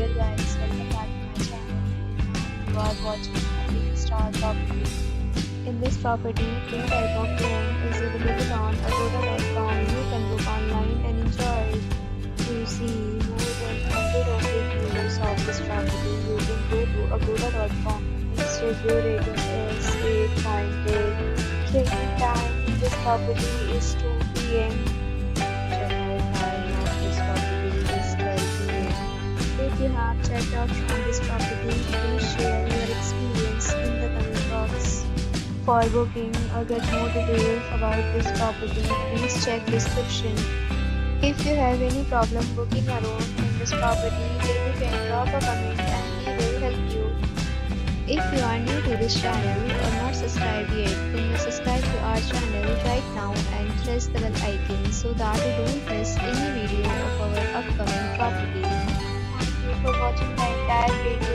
Dear guys, welcome back to my channel. Now you are watching a 3-star property. In this property, three type of room is available on agoda.com. You can book online and enjoy it. To see more than 100 of reviews of this property, you can go to agoda.com. Its review rating is 8.8. Check-in time in this property is 2 p.m. Check-out time of this property is 12 p.m. If you have checked out from this property, please share your experience in the comment box. For booking or get more details about this property, please check description. If you have any problem booking a room in this property, then you can drop a comment and we will help you. If you are new to this channel or not subscribed yet, then you subscribe to our channel right now and press the bell icon so that you don't miss any video of our upcoming property. Thank you for watching the entire video.